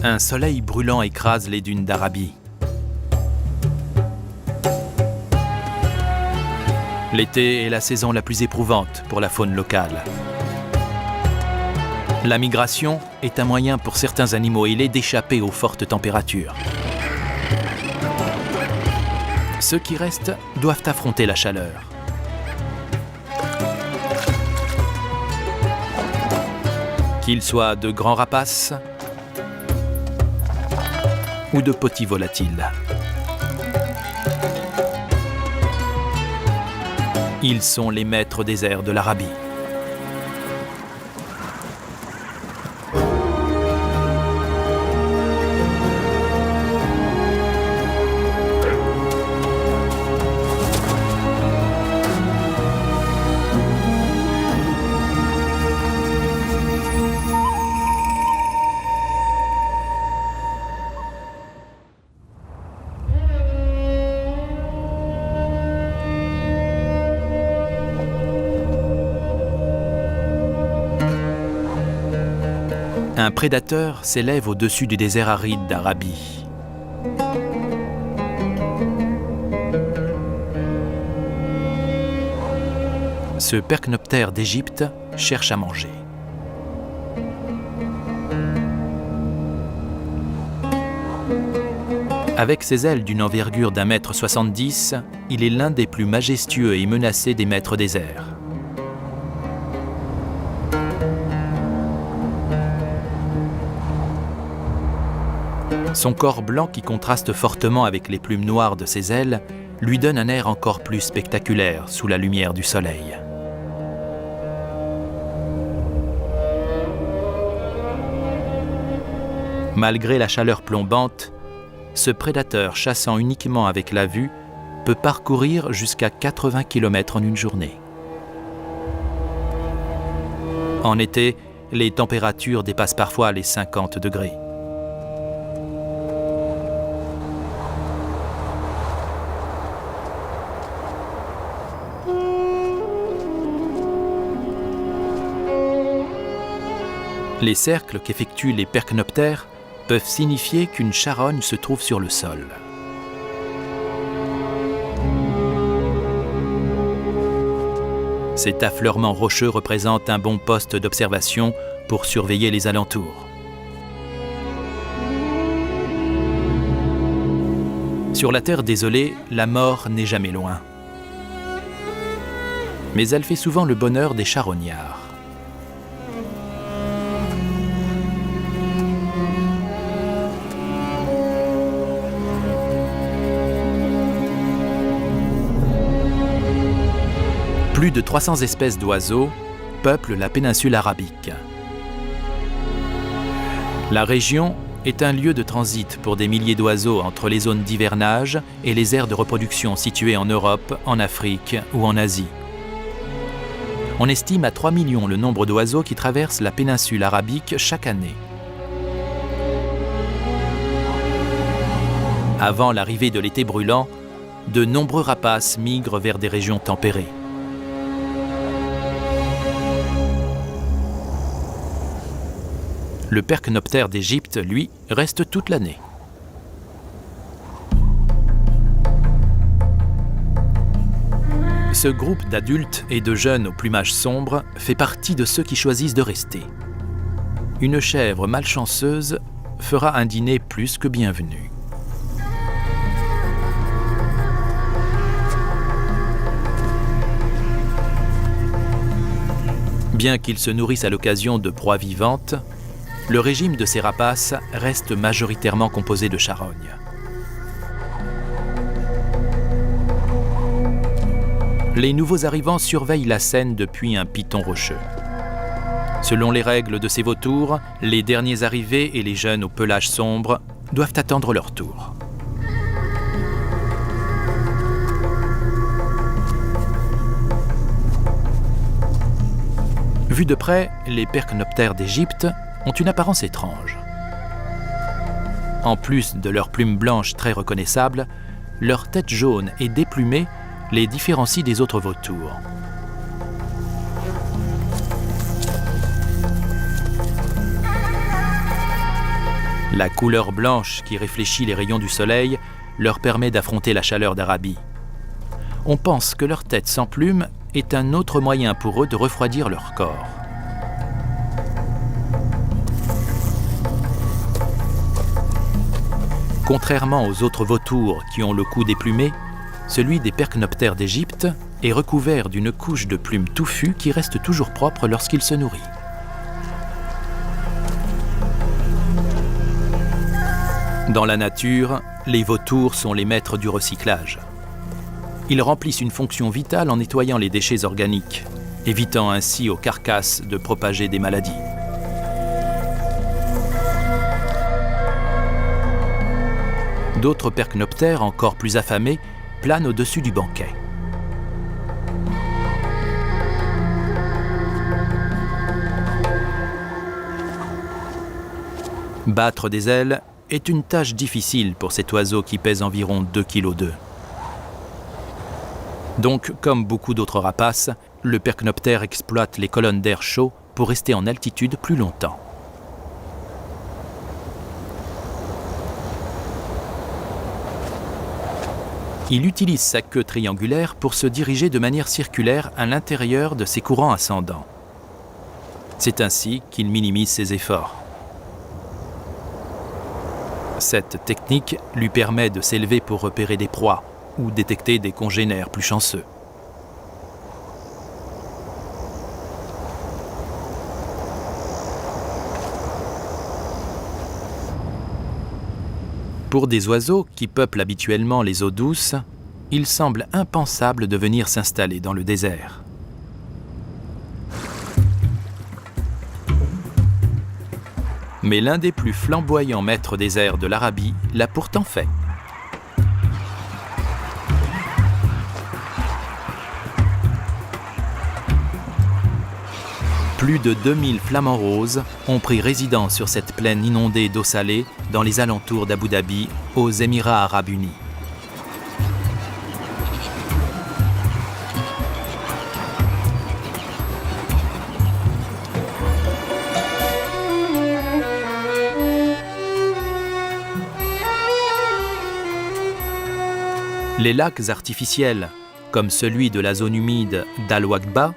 Un soleil brûlant écrase les dunes d'Arabie. L'été est la saison la plus éprouvante pour la faune locale. La migration est un moyen pour certains animaux ailés d'échapper aux fortes températures. Ceux qui restent doivent affronter la chaleur. Qu'ils soient de grands rapaces ou de petits volatiles. Ils sont les maîtres des airs de l'Arabie. Un prédateur s'élève au-dessus du désert aride d'Arabie. Ce percnoptère d'Égypte cherche à manger. Avec ses ailes d'une envergure d'1,70 m, il est l'un des plus majestueux et menacés des maîtres des airs. Son corps blanc qui contraste fortement avec les plumes noires de ses ailes lui donne un air encore plus spectaculaire sous la lumière du soleil. Malgré la chaleur plombante, ce prédateur chassant uniquement avec la vue peut parcourir jusqu'à 80 km en une journée. En été, les températures dépassent parfois les 50 degrés. Les cercles qu'effectuent les percnoptères peuvent signifier qu'une charogne se trouve sur le sol. Cet affleurement rocheux représente un bon poste d'observation pour surveiller les alentours. Sur la terre désolée, la mort n'est jamais loin. Mais elle fait souvent le bonheur des charognards. Plus de 300 espèces d'oiseaux peuplent la péninsule arabique. La région est un lieu de transit pour des milliers d'oiseaux entre les zones d'hivernage et les aires de reproduction situées en Europe, en Afrique ou en Asie. On estime à 3 millions le nombre d'oiseaux qui traversent la péninsule arabique chaque année. Avant l'arrivée de l'été brûlant, de nombreux rapaces migrent vers des régions tempérées. Le percnoptère d'Égypte, lui, reste toute l'année. Ce groupe d'adultes et de jeunes au plumage sombre fait partie de ceux qui choisissent de rester. Une chèvre malchanceuse fera un dîner plus que bienvenu. Bien qu'ils se nourrissent à l'occasion de proies vivantes, le régime de ces rapaces reste majoritairement composé de charognes. Les nouveaux arrivants surveillent la scène depuis un piton rocheux. Selon les règles de ces vautours, les derniers arrivés et les jeunes au pelage sombre doivent attendre leur tour. Vus de près, les percnoptères d'Égypte ont une apparence étrange. En plus de leurs plumes blanches très reconnaissables, leur tête jaune et déplumée les différencie des autres vautours. La couleur blanche qui réfléchit les rayons du soleil leur permet d'affronter la chaleur d'Arabie. On pense que leur tête sans plumes est un autre moyen pour eux de refroidir leur corps. Contrairement aux autres vautours qui ont le cou déplumé, celui des percnoptères d'Égypte est recouvert d'une couche de plumes touffues qui reste toujours propre lorsqu'il se nourrit. Dans la nature, les vautours sont les maîtres du recyclage. Ils remplissent une fonction vitale en nettoyant les déchets organiques, évitant ainsi aux carcasses de propager des maladies. D'autres percnoptères, encore plus affamés, planent au-dessus du banquet. Battre des ailes est une tâche difficile pour cet oiseau qui pèse environ 2,2 kg. Donc, comme beaucoup d'autres rapaces, le percnoptère exploite les colonnes d'air chaud pour rester en altitude plus longtemps. Il utilise sa queue triangulaire pour se diriger de manière circulaire à l'intérieur de ses courants ascendants. C'est ainsi qu'il minimise ses efforts. Cette technique lui permet de s'élever pour repérer des proies ou détecter des congénères plus chanceux. Pour des oiseaux qui peuplent habituellement les eaux douces, il semble impensable de venir s'installer dans le désert. Mais l'un des plus flamboyants maîtres des airs de l'Arabie l'a pourtant fait. Plus de 2000 flamants roses ont pris résidence sur cette plaine inondée d'eau salée dans les alentours d'Abu Dhabi, aux Émirats arabes unis. Les lacs artificiels, comme celui de la zone humide d'Al-Waqba,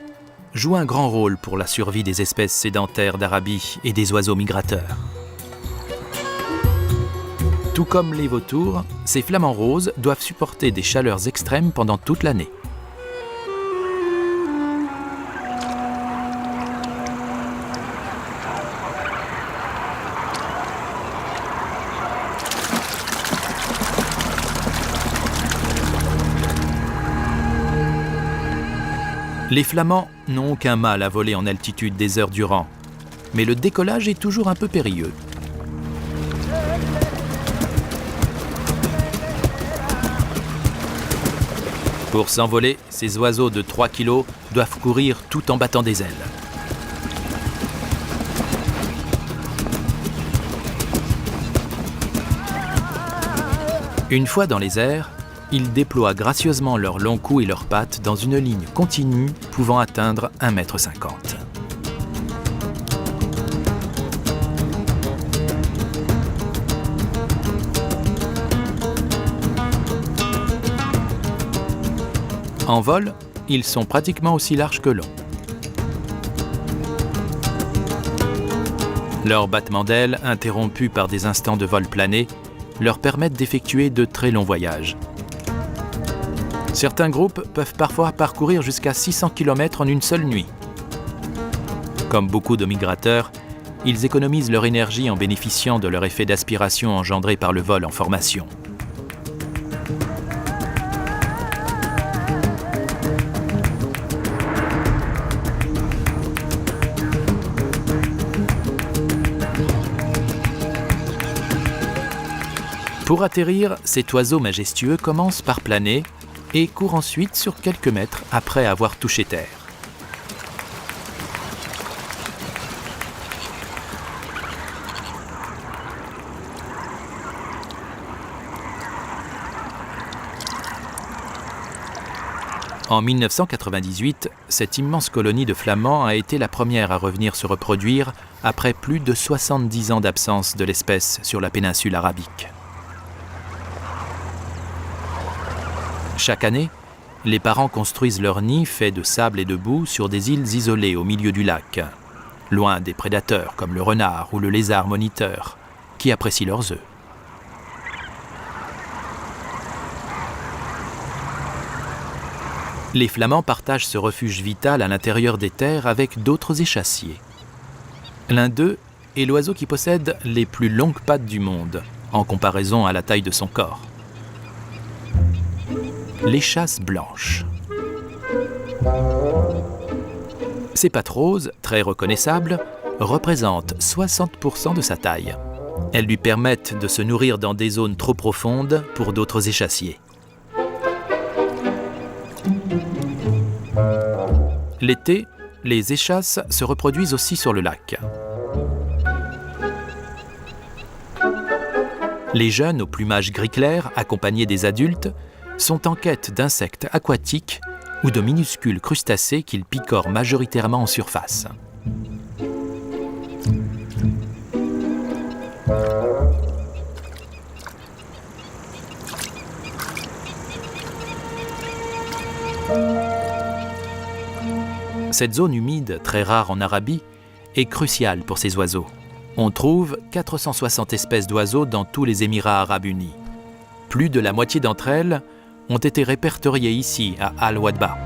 jouent un grand rôle pour la survie des espèces sédentaires d'Arabie et des oiseaux migrateurs. Tout comme les vautours, ces flamants roses doivent supporter des chaleurs extrêmes pendant toute l'année. Les flamands n'ont aucun mal à voler en altitude des heures durant, mais le décollage est toujours un peu périlleux. Pour s'envoler, ces oiseaux de 3 kg doivent courir tout en battant des ailes. Une fois dans les airs, ils déploient gracieusement leurs longs coups et leurs pattes dans une ligne continue pouvant atteindre 1,50 m. En vol, ils sont pratiquement aussi larges que longs. Leurs battements d'ailes, interrompus par des instants de vol plané, leur permettent d'effectuer de très longs voyages. Certains groupes peuvent parfois parcourir jusqu'à 600 km en une seule nuit. Comme beaucoup de migrateurs, ils économisent leur énergie en bénéficiant de leur effet d'aspiration engendré par le vol en formation. Pour atterrir, cet oiseau majestueux commence par planer et court ensuite sur quelques mètres après avoir touché terre. En 1998, cette immense colonie de flamands a été la première à revenir se reproduire après plus de 70 ans d'absence de l'espèce sur la péninsule arabique. Chaque année, les parents construisent leur nid fait de sable et de boue sur des îles isolées au milieu du lac, loin des prédateurs comme le renard ou le lézard moniteur, qui apprécient leurs œufs. Les flamands partagent ce refuge vital à l'intérieur des terres avec d'autres échassiers. L'un d'eux est l'oiseau qui possède les plus longues pattes du monde, en comparaison à la taille de son corps. L'échasse blanche. Ses pattes roses, très reconnaissables, représentent 60% de sa taille. Elles lui permettent de se nourrir dans des zones trop profondes pour d'autres échassiers. L'été, les échasses se reproduisent aussi sur le lac. Les jeunes au plumage gris clair, accompagnés des adultes, sont en quête d'insectes aquatiques ou de minuscules crustacés qu'ils picorent majoritairement en surface. Cette zone humide, très rare en Arabie, est cruciale pour ces oiseaux. On trouve 460 espèces d'oiseaux dans tous les Émirats arabes unis. Plus de la moitié d'entre elles ont été répertoriées ici, à Al-Wadba.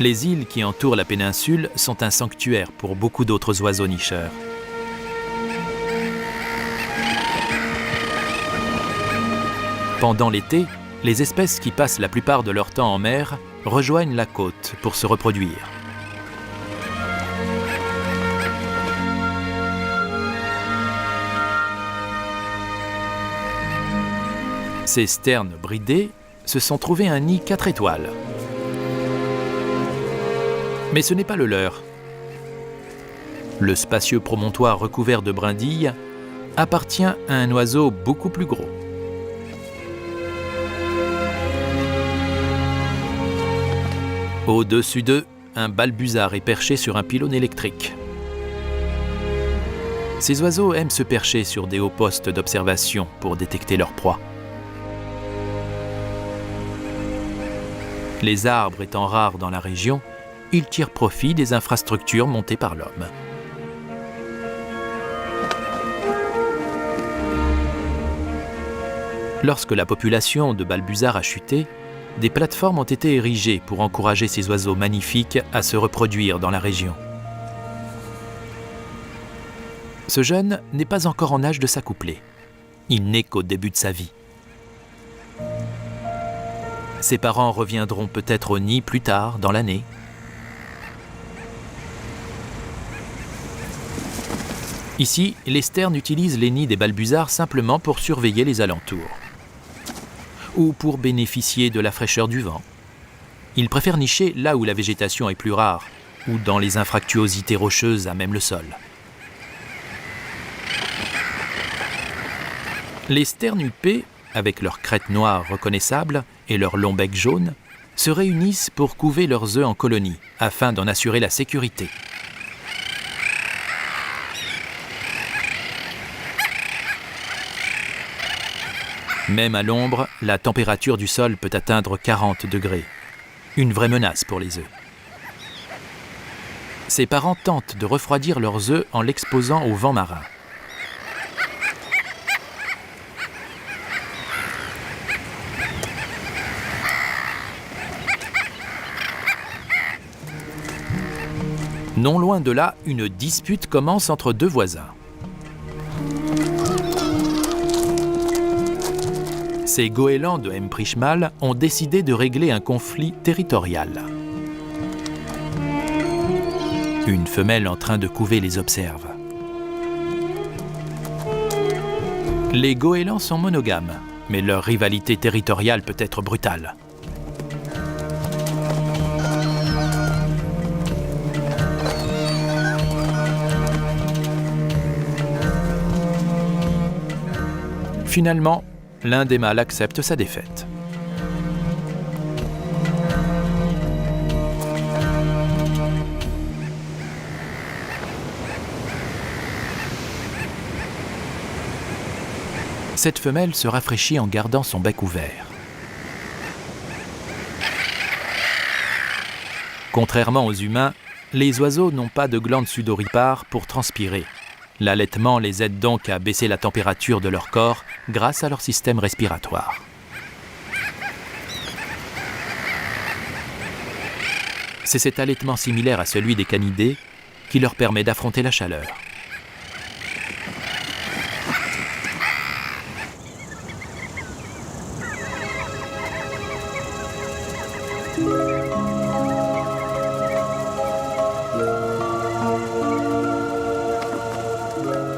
Les îles qui entourent la péninsule sont un sanctuaire pour beaucoup d'autres oiseaux nicheurs. Pendant l'été, les espèces qui passent la plupart de leur temps en mer rejoignent la côte pour se reproduire. Ces sternes bridés se sont trouvés un nid 4 étoiles. Mais ce n'est pas le leur. Le spacieux promontoire recouvert de brindilles appartient à un oiseau beaucoup plus gros. Au-dessus d'eux, un balbuzard est perché sur un pylône électrique. Ces oiseaux aiment se percher sur des hauts postes d'observation pour détecter leur proie. Les arbres étant rares dans la région, ils tirent profit des infrastructures montées par l'homme. Lorsque la population de balbuzards a chuté, des plateformes ont été érigées pour encourager ces oiseaux magnifiques à se reproduire dans la région. Ce jeune n'est pas encore en âge de s'accoupler. Il n'est qu'au début de sa vie. Ses parents reviendront peut-être au nid plus tard dans l'année. Ici, les sternes utilisent les nids des balbuzards simplement pour surveiller les alentours ou pour bénéficier de la fraîcheur du vent. Ils préfèrent nicher là où la végétation est plus rare ou dans les infractuosités rocheuses à même le sol. Les sternes huppés, avec leurs crêtes noires reconnaissables et leur long bec jaune, se réunissent pour couver leurs œufs en colonie afin d'en assurer la sécurité. Même à l'ombre, la température du sol peut atteindre 40 degrés. Une vraie menace pour les œufs. Ses parents tentent de refroidir leurs œufs en l'exposant au vent marin. Non loin de là, une dispute commence entre deux voisins. Ces goélands de Mprishmal ont décidé de régler un conflit territorial. Une femelle en train de couver les observe. Les goélands sont monogames, mais leur rivalité territoriale peut être brutale. Finalement, l'un des mâles accepte sa défaite. Cette femelle se rafraîchit en gardant son bec ouvert. Contrairement aux humains, les oiseaux n'ont pas de glandes sudoripares pour transpirer. L'allaitement les aide donc à baisser la température de leur corps grâce à leur système respiratoire. C'est cet allaitement similaire à celui des canidés qui leur permet d'affronter la chaleur.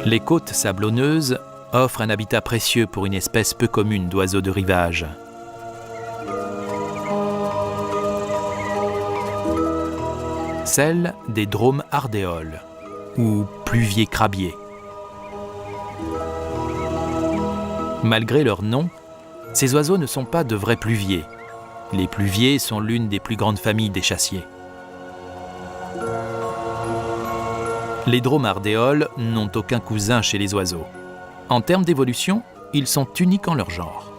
Les côtes sablonneuses offrent un habitat précieux pour une espèce peu commune d'oiseaux de rivage. Celle des dromes ardéoles, ou pluviers crabiers. Malgré leur nom, ces oiseaux ne sont pas de vrais pluviers. Les pluviers sont l'une des plus grandes familles des chassiers. Les dromes ardéoles n'ont aucun cousin chez les oiseaux. En termes d'évolution, ils sont uniques en leur genre.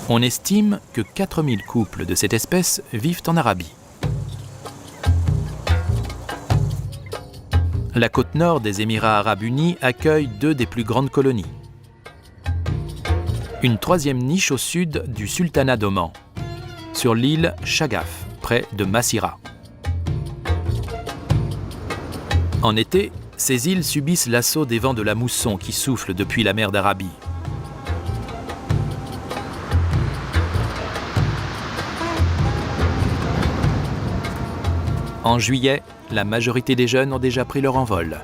On estime que 4000 couples de cette espèce vivent en Arabie. La côte nord des Émirats arabes unis accueille 2 des plus grandes colonies. Une 3e niche au sud du sultanat d'Oman, sur l'île Chagaf, près de Massira. En été, ces îles subissent l'assaut des vents de la mousson qui soufflent depuis la mer d'Arabie. En juillet, la majorité des jeunes ont déjà pris leur envol.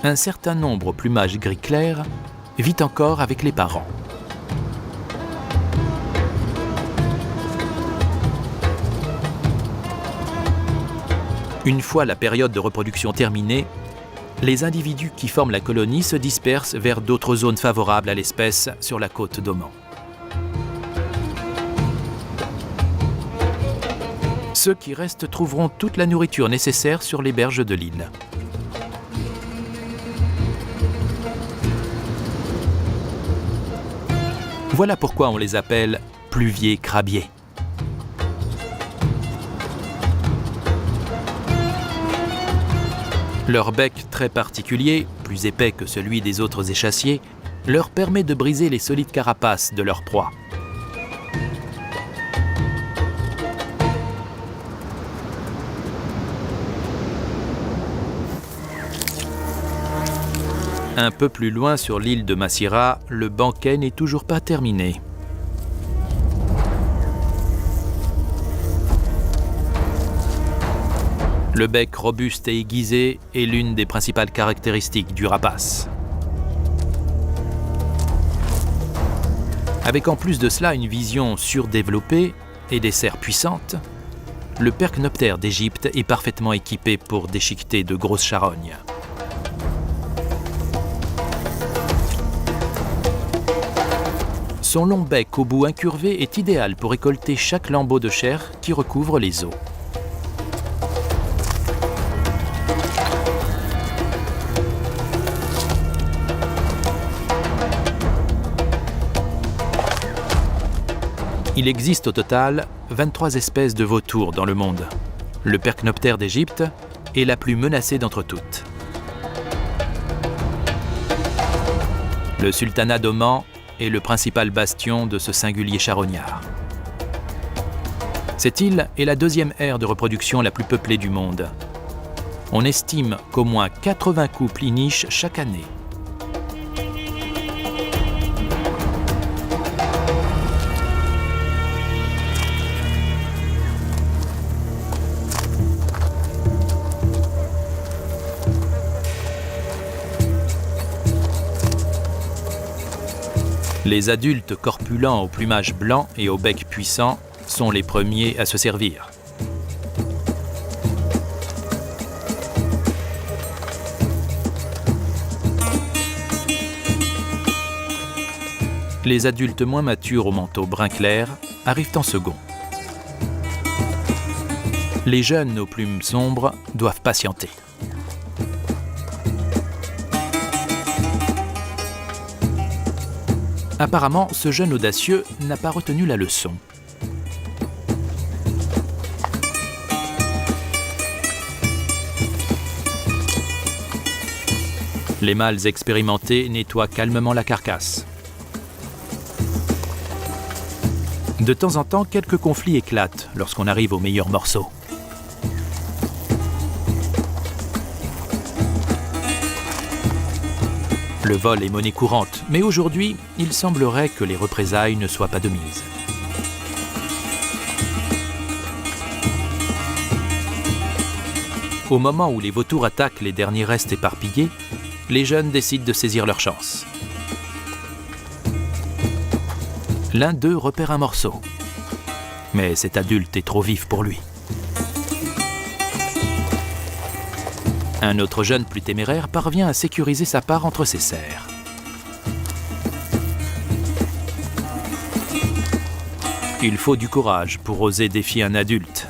Un certain nombre au plumage gris clair vit encore avec les parents. Une fois la période de reproduction terminée, les individus qui forment la colonie se dispersent vers d'autres zones favorables à l'espèce sur la côte d'Oman. Ceux qui restent trouveront toute la nourriture nécessaire sur les berges de l'île. Voilà pourquoi on les appelle pluviers crabiers. Leur bec très particulier, plus épais que celui des autres échassiers, leur permet de briser les solides carapaces de leur proie. Un peu plus loin sur l'île de Massira, le banquet n'est toujours pas terminé. Le bec robuste et aiguisé est l'une des principales caractéristiques du rapace. Avec en plus de cela une vision surdéveloppée et des serres puissantes, le percnoptère d'Égypte est parfaitement équipé pour déchiqueter de grosses charognes. Son long bec au bout incurvé est idéal pour récolter chaque lambeau de chair qui recouvre les os. Il existe au total 23 espèces de vautours dans le monde. Le percnoptère d'Égypte est la plus menacée d'entre toutes. Le sultanat d'Oman est le principal bastion de ce singulier charognard. Cette île est la 2e aire de reproduction la plus peuplée du monde. On estime qu'au moins 80 couples y nichent chaque année. Les adultes corpulents au plumage blanc et au bec puissant sont les premiers à se servir. Les adultes moins matures au manteau brun clair arrivent en second. Les jeunes aux plumes sombres doivent patienter. Apparemment, ce jeune audacieux n'a pas retenu la leçon. Les mâles expérimentés nettoient calmement la carcasse. De temps en temps, quelques conflits éclatent lorsqu'on arrive au meilleur morceau. Le vol est monnaie courante, mais aujourd'hui, il semblerait que les représailles ne soient pas de mise. Au moment où les vautours attaquent les derniers restes éparpillés, les jeunes décident de saisir leur chance. L'un d'eux repère un morceau, mais cet adulte est trop vif pour lui. Un autre jeune plus téméraire parvient à sécuriser sa part entre ses serres. Il faut du courage pour oser défier un adulte.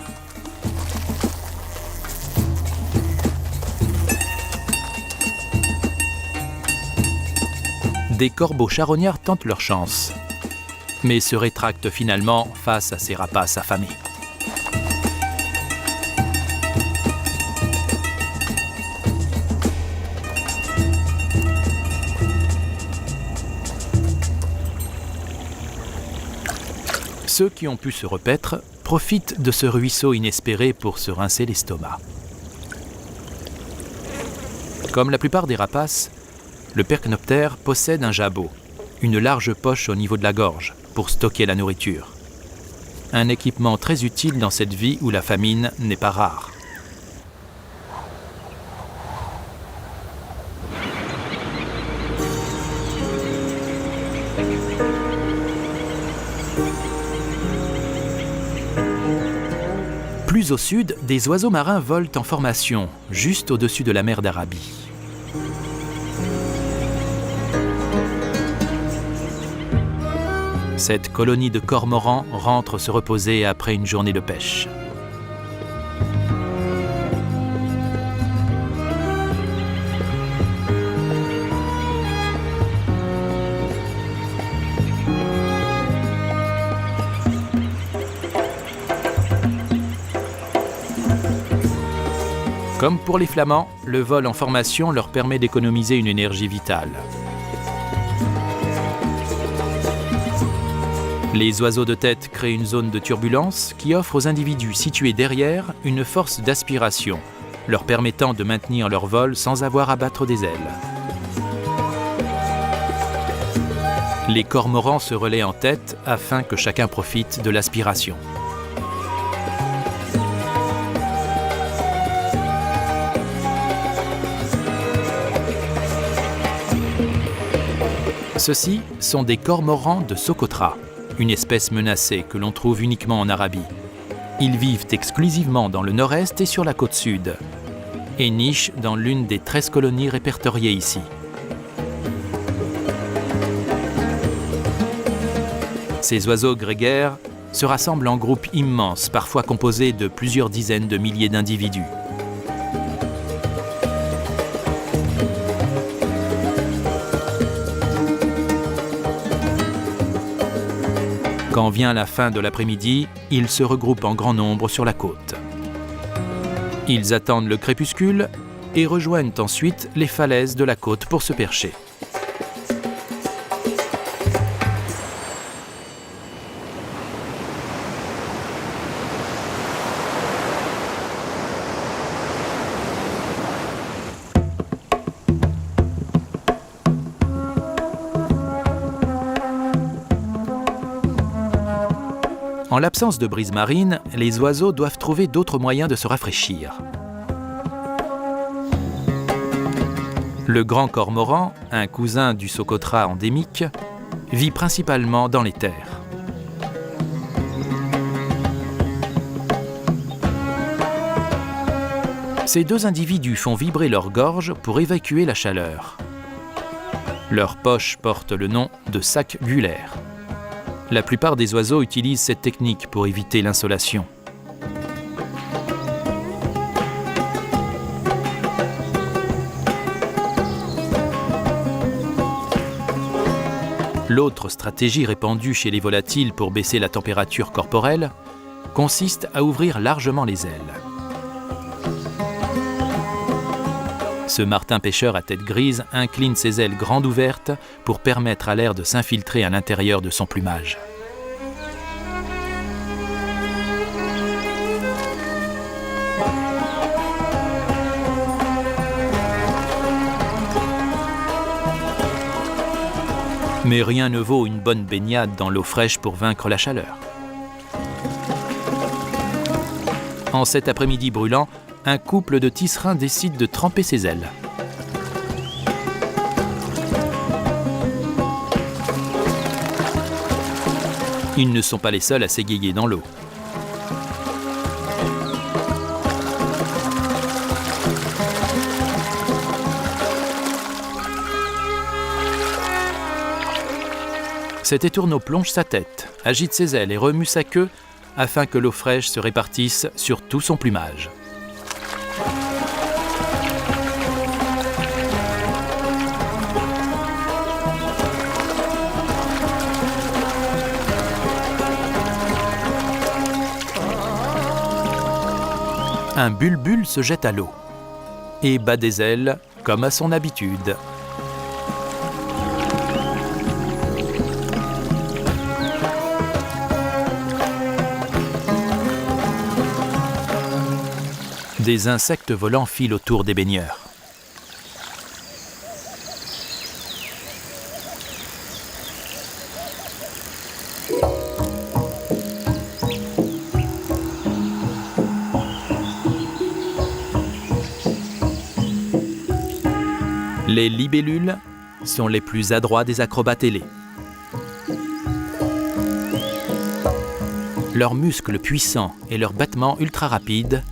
Des corbeaux charognards tentent leur chance, mais se rétractent finalement face à ces rapaces affamés. Ceux qui ont pu se repaître profitent de ce ruisseau inespéré pour se rincer l'estomac. Comme la plupart des rapaces, le percnoptère possède un jabot, une large poche au niveau de la gorge, pour stocker la nourriture. Un équipement très utile dans cette vie où la famine n'est pas rare. Plus au sud, des oiseaux marins volent en formation, juste au-dessus de la mer d'Arabie. Cette colonie de cormorans rentre se reposer après une journée de pêche. Comme pour les flamands, le vol en formation leur permet d'économiser une énergie vitale. Les oiseaux de tête créent une zone de turbulence qui offre aux individus situés derrière une force d'aspiration, leur permettant de maintenir leur vol sans avoir à battre des ailes. Les cormorans se relaient en tête afin que chacun profite de l'aspiration. Ceux-ci sont des cormorans de Socotra, une espèce menacée que l'on trouve uniquement en Arabie. Ils vivent exclusivement dans le nord-est et sur la côte sud, et nichent dans l'une des 13 colonies répertoriées ici. Ces oiseaux grégaires se rassemblent en groupes immenses, parfois composés de plusieurs dizaines de milliers d'individus. Quand vient la fin de l'après-midi, ils se regroupent en grand nombre sur la côte. Ils attendent le crépuscule et rejoignent ensuite les falaises de la côte pour se percher. En l'absence de brise marine, les oiseaux doivent trouver d'autres moyens de se rafraîchir. Le grand cormoran, un cousin du Socotra endémique, vit principalement dans les terres. Ces deux individus font vibrer leur gorge pour évacuer la chaleur. Leur poche porte le nom de sac gulaire. La plupart des oiseaux utilisent cette technique pour éviter l'insolation. L'autre stratégie répandue chez les volatiles pour baisser la température corporelle consiste à ouvrir largement les ailes. Ce martin-pêcheur à tête grise incline ses ailes grandes ouvertes pour permettre à l'air de s'infiltrer à l'intérieur de son plumage. Mais rien ne vaut une bonne baignade dans l'eau fraîche pour vaincre la chaleur. En cet après-midi brûlant, un couple de tisserins décide de tremper ses ailes. Ils ne sont pas les seuls à s'égayer dans l'eau. Cet étourneau plonge sa tête, agite ses ailes et remue sa queue afin que l'eau fraîche se répartisse sur tout son plumage. Un bulbul se jette à l'eau et bat des ailes comme à son habitude. Des insectes volants filent autour des baigneurs. Les libellules sont les plus adroits des acrobates ailés. Leurs muscles puissants et leurs battements ultra rapides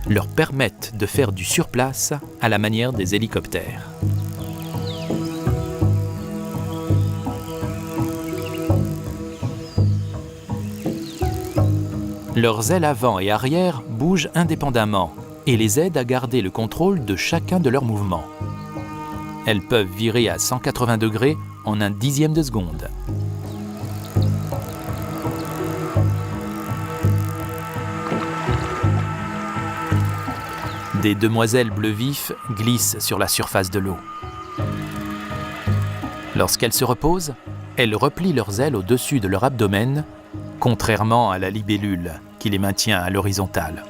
leur permettent de faire du surplace à la manière des hélicoptères. Leurs ailes avant et arrière bougent indépendamment et les aident à garder le contrôle de chacun de leurs mouvements. Elles peuvent virer à 180 degrés en un dixième de seconde. Des demoiselles bleu vif glissent sur la surface de l'eau. Lorsqu'elles se reposent, elles replient leurs ailes au-dessus de leur abdomen, contrairement à la libellule qui les maintient à l'horizontale.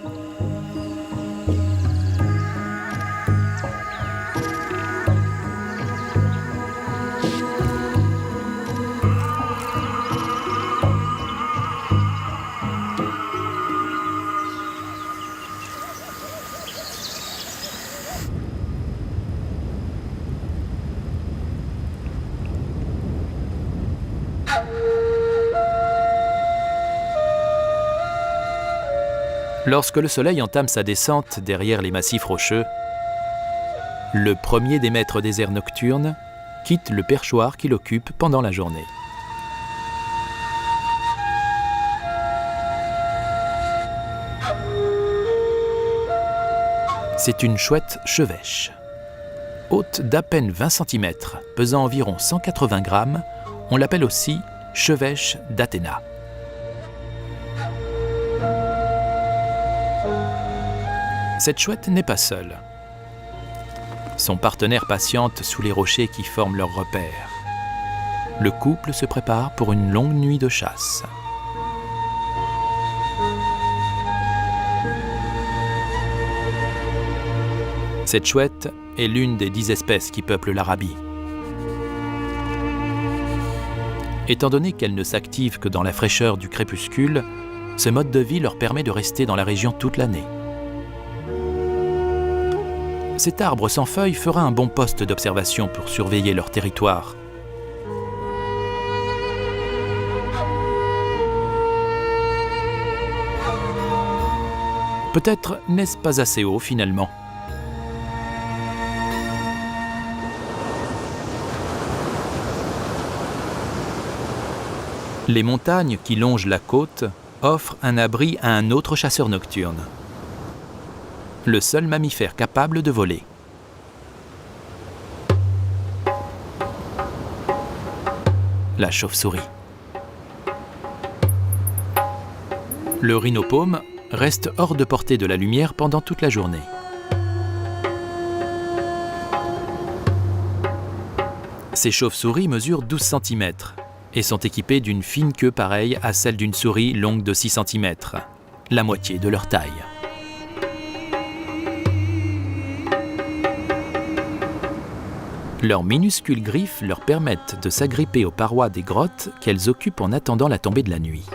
Lorsque le soleil entame sa descente derrière les massifs rocheux, le premier des maîtres des airs nocturnes quitte le perchoir qu'il occupe pendant la journée. C'est une chouette chevêche. Haute d'à peine 20 cm, pesant environ 180 grammes, on l'appelle aussi chevêche d'Athéna. Cette chouette n'est pas seule. Son partenaire patiente sous les rochers qui forment leur repère. Le couple se prépare pour une longue nuit de chasse. Cette chouette est l'une des 10 espèces qui peuplent l'Arabie. Étant donné qu'elle ne s'active que dans la fraîcheur du crépuscule, ce mode de vie leur permet de rester dans la région toute l'année. Cet arbre sans feuilles fera un bon poste d'observation pour surveiller leur territoire. Peut-être n'est-ce pas assez haut finalement. Les montagnes qui longent la côte offrent un abri à un autre chasseur nocturne, le seul mammifère capable de voler. La chauve-souris. Le rhinopaume reste hors de portée de la lumière pendant toute la journée. Ces chauves-souris mesurent 12 cm et sont équipées d'une fine queue pareille à celle d'une souris longue de 6 cm, la moitié de leur taille. Leurs minuscules griffes leur permettent de s'agripper aux parois des grottes qu'elles occupent en attendant la tombée de la nuit.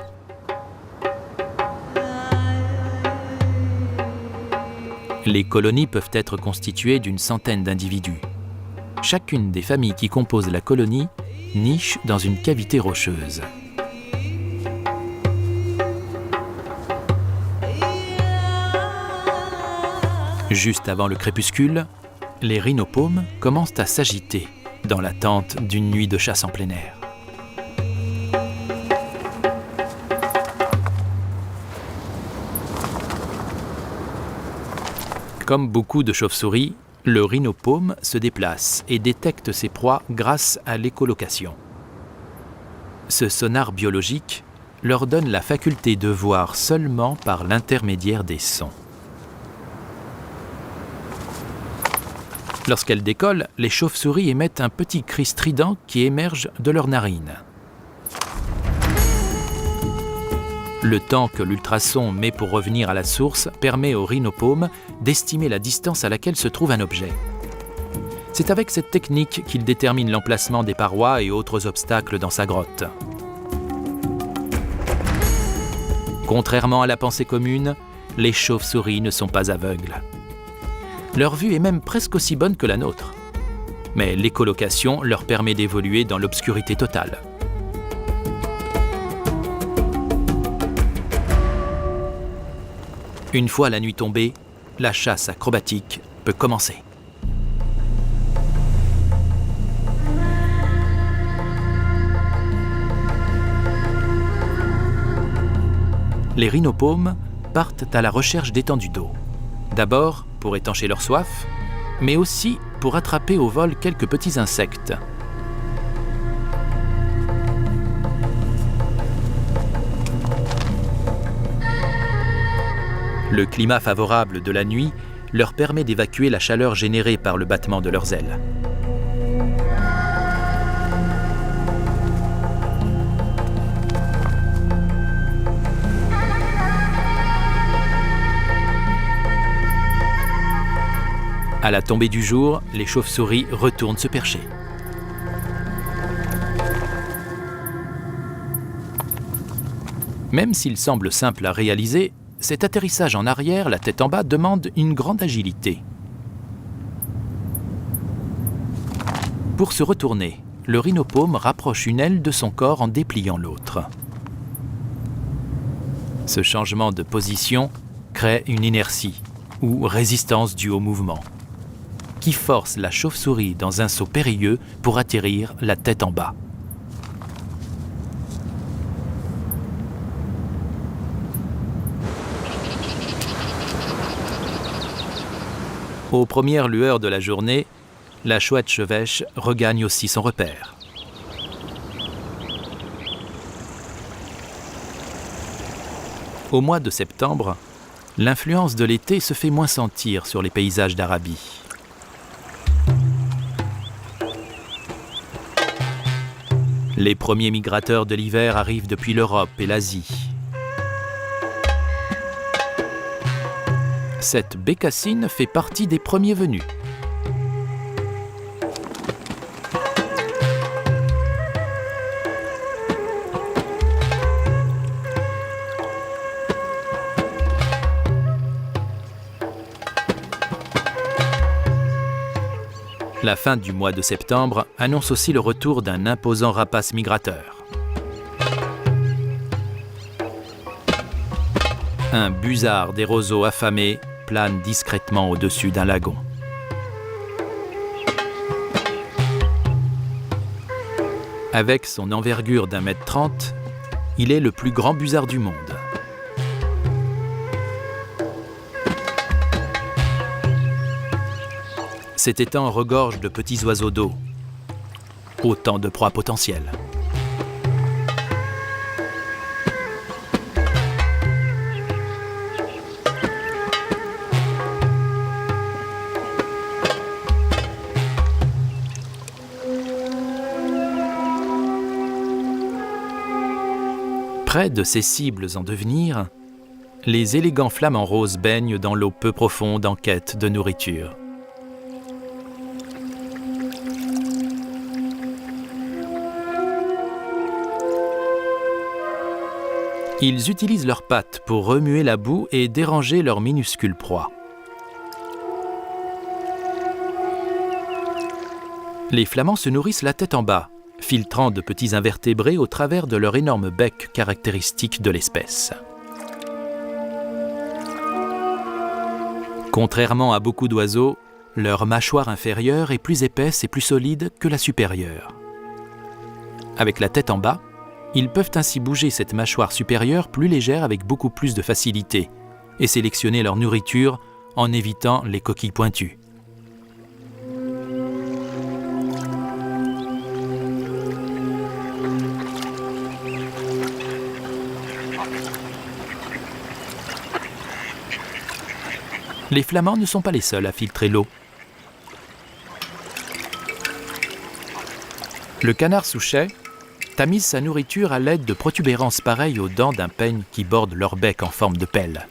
Les colonies peuvent être constituées d'une centaine d'individus. Chacune des familles qui composent la colonie niche dans une cavité rocheuse. Juste avant le crépuscule, les rhinopaumes commencent à s'agiter dans l'attente d'une nuit de chasse en plein air. Comme beaucoup de chauves-souris, le rhinopaume se déplace et détecte ses proies grâce à l'écholocation. Ce sonar biologique leur donne la faculté de voir seulement par l'intermédiaire des sons. Lorsqu'elles décollent, les chauves-souris émettent un petit cri strident qui émerge de leurs narines. Le temps que l'ultrason met pour revenir à la source permet au rhinopaume d'estimer la distance à laquelle se trouve un objet. C'est avec cette technique qu'il détermine l'emplacement des parois et autres obstacles dans sa grotte. Contrairement à la pensée commune, les chauves-souris ne sont pas aveugles. Leur vue est même presque aussi bonne que la nôtre. Mais l'écholocation leur permet d'évoluer dans l'obscurité totale. Une fois la nuit tombée, la chasse acrobatique peut commencer. Les rhinopaumes partent à la recherche d'étendues d'eau. D'abord pour étancher leur soif, mais aussi pour attraper au vol quelques petits insectes. Le climat favorable de la nuit leur permet d'évacuer la chaleur générée par le battement de leurs ailes. À la tombée du jour, les chauves-souris retournent se percher. Même s'il semble simple à réaliser, cet atterrissage en arrière, la tête en bas, demande une grande agilité. Pour se retourner, le rhinopaume rapproche une aile de son corps en dépliant l'autre. Ce changement de position crée une inertie, ou résistance due au mouvement, qui force la chauve-souris dans un saut périlleux pour atterrir la tête en bas. Aux premières lueurs de la journée, la chouette chevêche regagne aussi son repère. Au mois de septembre, l'influence de l'été se fait moins sentir sur les paysages d'Arabie. Les premiers migrateurs de l'hiver arrivent depuis l'Europe et l'Asie. Cette bécassine fait partie des premiers venus. La fin du mois de septembre annonce aussi le retour d'un imposant rapace migrateur. Un busard des roseaux affamés plane discrètement au-dessus d'un lagon. Avec son envergure d'1,30 m, Il est le plus grand busard du monde. Cet étang regorge de petits oiseaux d'eau. Autant de proies potentielles. Près de ces cibles en devenir, les élégants flamants roses baignent dans l'eau peu profonde en quête de nourriture. Ils utilisent leurs pattes pour remuer la boue et déranger leurs minuscules proies. Les flamands se nourrissent la tête en bas, filtrant de petits invertébrés au travers de leur énorme bec caractéristique de l'espèce. Contrairement à beaucoup d'oiseaux, leur mâchoire inférieure est plus épaisse et plus solide que la supérieure. Avec la tête en bas, ils peuvent ainsi bouger cette mâchoire supérieure plus légère avec beaucoup plus de facilité et sélectionner leur nourriture en évitant les coquilles pointues. Les flamands ne sont pas les seuls à filtrer l'eau. Le canard souchet tamise sa nourriture à l'aide de protubérances pareilles aux dents d'un peigne qui borde leur bec en forme de pelle.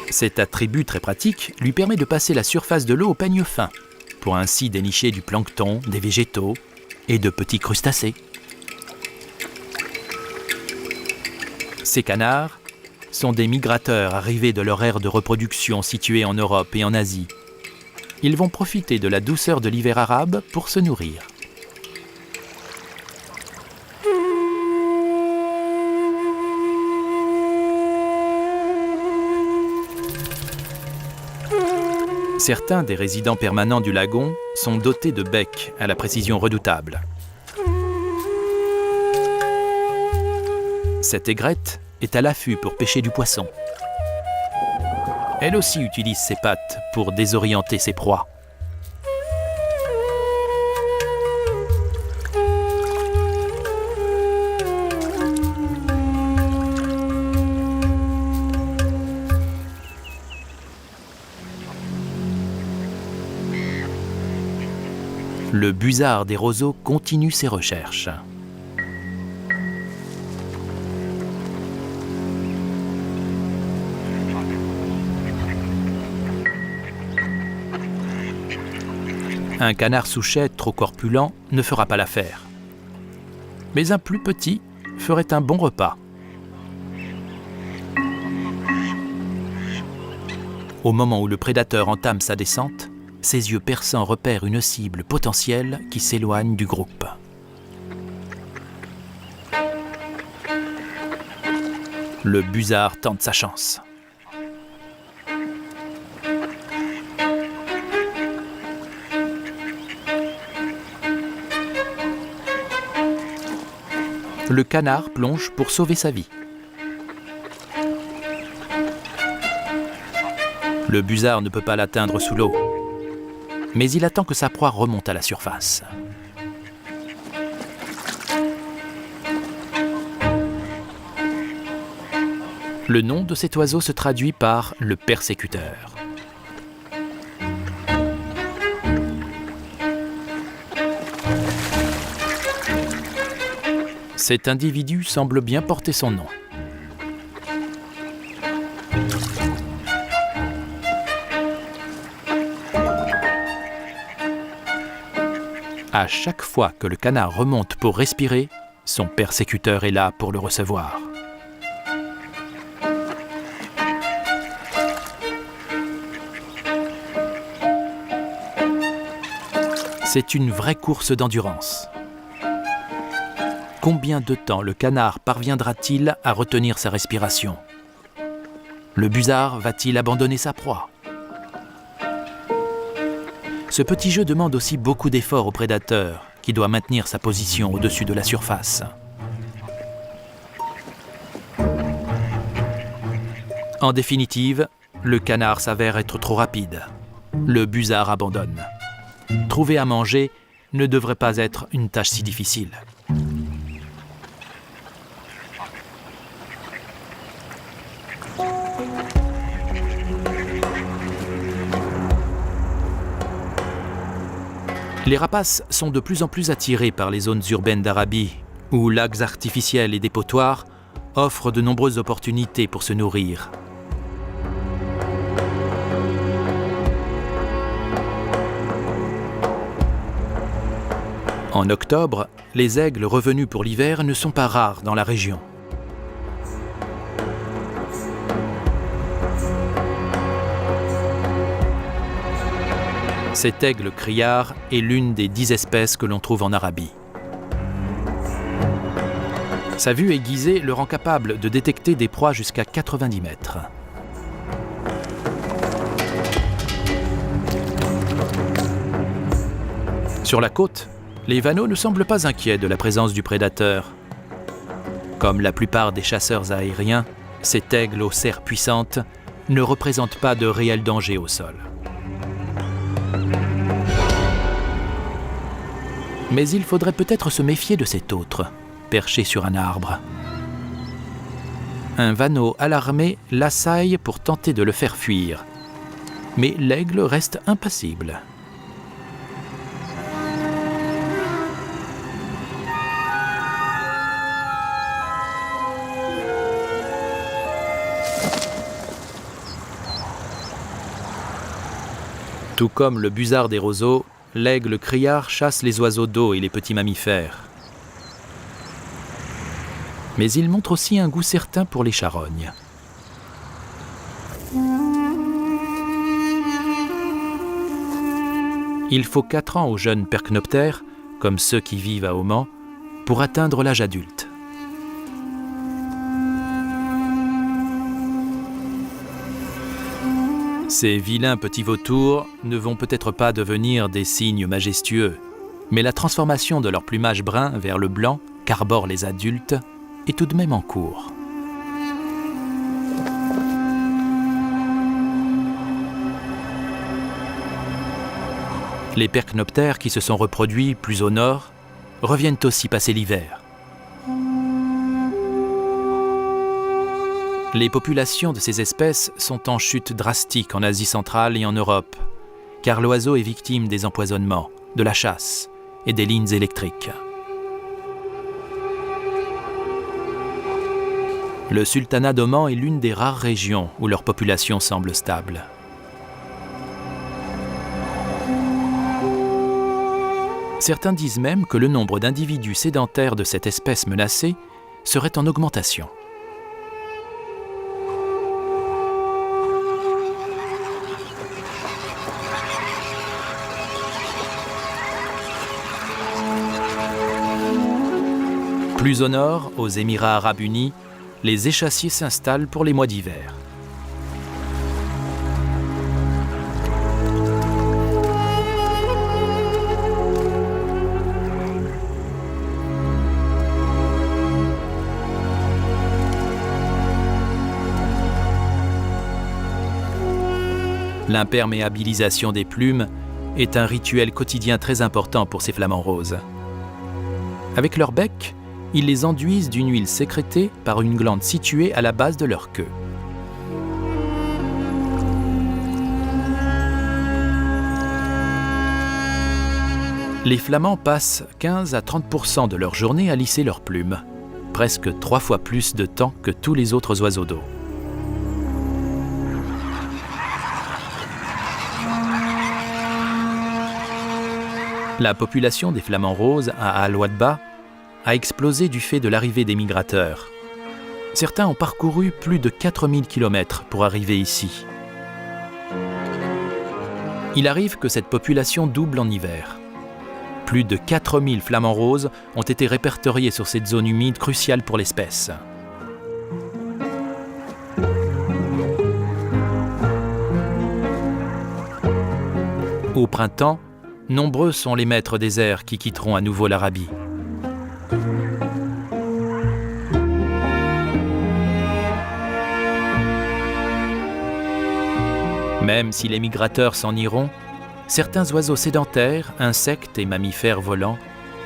Cet attribut très pratique lui permet de passer la surface de l'eau au peigne fin, pour ainsi dénicher du plancton, des végétaux et de petits crustacés. Ces canards sont des migrateurs arrivés de leur aire de reproduction située en Europe et en Asie. Ils vont profiter de la douceur de l'hiver arabe pour se nourrir. Certains des résidents permanents du lagon sont dotés de becs à la précision redoutable. Cette aigrette est à l'affût pour pêcher du poisson. Elle aussi utilise ses pattes pour désorienter ses proies. Le busard des roseaux continue ses recherches. Un canard souchet trop corpulent ne fera pas l'affaire. Mais un plus petit ferait un bon repas. Au moment où le prédateur entame sa descente, ses yeux perçants repèrent une cible potentielle qui s'éloigne du groupe. Le busard tente sa chance. Le canard plonge pour sauver sa vie. Le busard ne peut pas l'atteindre sous l'eau, mais il attend que sa proie remonte à la surface. Le nom de cet oiseau se traduit par le persécuteur. Cet individu semble bien porter son nom. À chaque fois que le canard remonte pour respirer, son persécuteur est là pour le recevoir. C'est une vraie course d'endurance. Combien de temps le canard parviendra-t-il à retenir sa respiration? Le busard va-t-il abandonner sa proie? Ce petit jeu demande aussi beaucoup d'efforts au prédateur, qui doit maintenir sa position au-dessus de la surface. En définitive, le canard s'avère être trop rapide. Le busard abandonne. Trouver à manger ne devrait pas être une tâche si difficile. Les rapaces sont de plus en plus attirés par les zones urbaines d'Arabie, où lacs artificiels et dépotoirs offrent de nombreuses opportunités pour se nourrir. En octobre, les aigles revenus pour l'hiver ne sont pas rares dans la région. Cet aigle criard est l'une des 10 espèces que l'on trouve en Arabie. Sa vue aiguisée le rend capable de détecter des proies jusqu'à 90 mètres. Sur la côte, les vanneaux ne semblent pas inquiets de la présence du prédateur. Comme la plupart des chasseurs aériens, cet aigle aux serres puissantes ne représente pas de réel danger au sol. Mais il faudrait peut-être se méfier de cet autre, perché sur un arbre. Un vanneau alarmé l'assaille pour tenter de le faire fuir. Mais l'aigle reste impassible. Tout comme le busard des roseaux, l'aigle criard chasse les oiseaux d'eau et les petits mammifères. Mais il montre aussi un goût certain pour les charognes. Il faut 4 ans aux jeunes percnoptères, comme ceux qui vivent à Oman, pour atteindre l'âge adulte. Ces vilains petits vautours ne vont peut-être pas devenir des cygnes majestueux, mais la transformation de leur plumage brun vers le blanc, qu'arborent les adultes, est tout de même en cours. Les percnoptères qui se sont reproduits plus au nord reviennent aussi passer l'hiver. Les populations de ces espèces sont en chute drastique en Asie centrale et en Europe, car l'oiseau est victime des empoisonnements, de la chasse et des lignes électriques. Le sultanat d'Oman est l'une des rares régions où leur population semble stable. Certains disent même que le nombre d'individus sédentaires de cette espèce menacée serait en augmentation. Plus au nord, aux Émirats arabes unis, les échassiers s'installent pour les mois d'hiver. L'imperméabilisation des plumes est un rituel quotidien très important pour ces flamants roses. Avec leur bec, ils les enduisent d'une huile sécrétée par une glande située à la base de leur queue. Les flamands passent 15 à 30% de leur journée à lisser leurs plumes, presque 3 fois plus de temps que tous les autres oiseaux d'eau. La population des flamants roses à Al-Wadba a explosé du fait de l'arrivée des migrateurs. Certains ont parcouru plus de 4000 km pour arriver ici. Il arrive que cette population double en hiver. Plus de 4000 flamants roses ont été répertoriés sur cette zone humide cruciale pour l'espèce. Au printemps, nombreux sont les maîtres des airs qui quitteront à nouveau l'Arabie. Même si les migrateurs s'en iront, certains oiseaux sédentaires, insectes et mammifères volants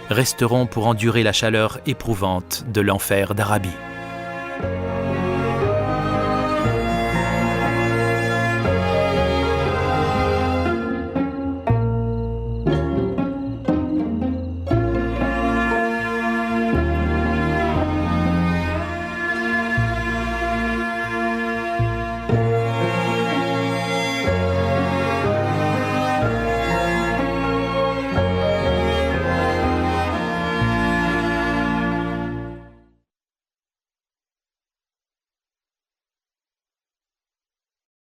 resteront pour endurer la chaleur éprouvante de l'enfer d'Arabie.